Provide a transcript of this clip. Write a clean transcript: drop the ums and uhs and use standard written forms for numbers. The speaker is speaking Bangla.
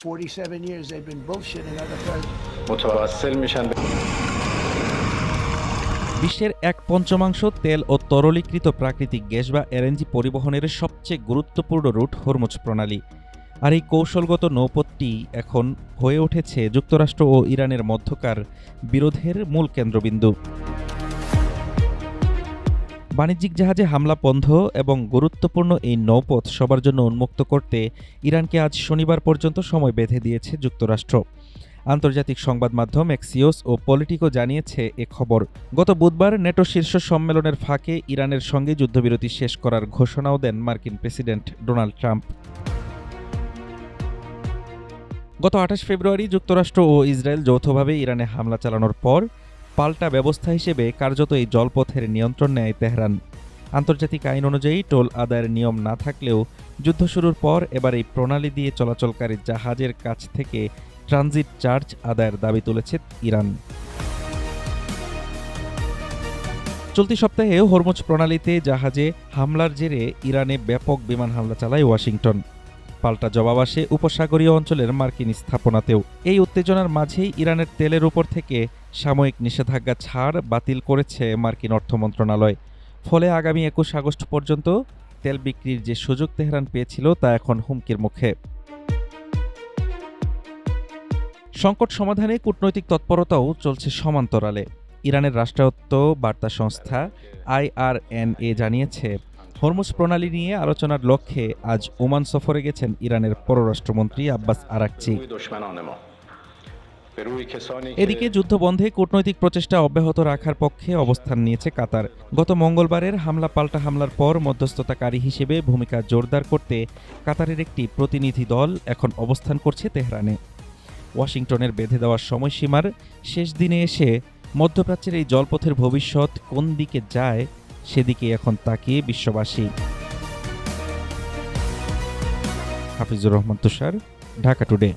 47 years they've been bullshitting other presidents. متوسل میشن به বিশ্বের 1/5 তেল ও তরলীকৃত প্রাকৃতিক গ্যাস বা এলএনজি পরিবহনের সবচেয়ে গুরুত্বপূর্ণ রুট হরমুজ প্রণালী। আর এই কৌশলগত নৌপথটি এখন হয়ে উঠেছে যুক্তরাষ্ট্র ও ইরানের মধ্যকার বিরোধের মূল কেন্দ্রবিন্দু। বাণিজ্যিক জাহাজে হামলা বন্ধ এবং গুরুত্বপূর্ণ এই নৌপথ সবার জন্য উন্মুক্ত করতে ইরানকে আজ শনিবার পর্যন্ত সময় বেঁধে দিয়েছে যুক্তরাষ্ট্র। আন্তর্জাতিক সংবাদ মাধ্যম এক্সিওস ও পলিটিকো জানিয়েছে এ খবর। গত বুধবার নেটো শীর্ষ সম্মেলনের ফাঁকে ইরানের সঙ্গে যুদ্ধবিরতি শেষ করার ঘোষণাও দেন মার্কিন প্রেসিডেন্ট ডোনাল্ড ট্রাম্প। গত 28 ফেব্রুয়ারি যুক্তরাষ্ট্র ও ইসরায়েল যৌথভাবে ইরানে হামলা চালানোর পর পাল্টা ব্যবস্থা হিসেবে কার্যত এই জলপথের নিয়ন্ত্রণ নেয় তেহরান। আন্তর্জাতিক আইন অনুযায়ী টোল আদায়ের নিয়ম না থাকলেও যুদ্ধ শুরুর পর এবার এই প্রণালী দিয়ে চলাচলকারী জাহাজের কাছ থেকে ট্রানজিট চার্জ আদায়ের দাবি তুলেছে ইরান। চলতি সপ্তাহে হরমুজ প্রণালীতে জাহাজে হামলার জেরে ইরানে ব্যাপক বিমান হামলা চালায় ওয়াশিংটন। পাল্টা জবাব আসে উপসাগরীয় অঞ্চলের মার্কিন স্থাপনাতেও। এই উত্তেজনার মাঝেই ইরানের তেলের উপর থেকে সাময়িক নিষেধাজ্ঞা ছাড় বাতিল করেছে মার্কিন অর্থ মন্ত্রণালয়। ফলে আগামী 21 আগস্ট পর্যন্ত তেল বিক্রির যে সুযোগ তেহরান পেয়েছিল তা এখন হুমকির মুখে। সংকট সমাধানে কূটনৈতিক তৎপরতাও চলছে সমান্তরালে। ইরানের রাষ্ট্রায়ত্ত বার্তা সংস্থা IRNA জানিয়েছে, হরমুজ প্রণালী নিয়ে আলোচনার লক্ষ্যে আজ ওমান সফরে গেছেন ইরানের পররাষ্ট্রমন্ত্রী আব্বাস আরাকচি। এদিকে যুদ্ধবন্ধে কূটনৈতিক প্রচেষ্টা অব্যাহত রাখার পক্ষে অবস্থান নিয়েছে কাতার। গত মঙ্গলবারের হামলা পাল্টা হামলার পর মধ্যস্থতাকারী হিসেবে ভূমিকা জোরদার করতে কাতারের একটি প্রতিনিধি দল এখন অবস্থান করছে তেহরানে। ওয়াশিংটনের বেঁধে দেওয়ার সময়সীমার শেষ দিনে এসে মধ্যপ্রাচ্যের এই জলপথের ভবিষ্যৎ কোন দিকে যায় সেদিকে এখন তাকিয়ে বিশ্ববাসী। হাফিজুর রহমান তুষার, ঢাকা টুডে।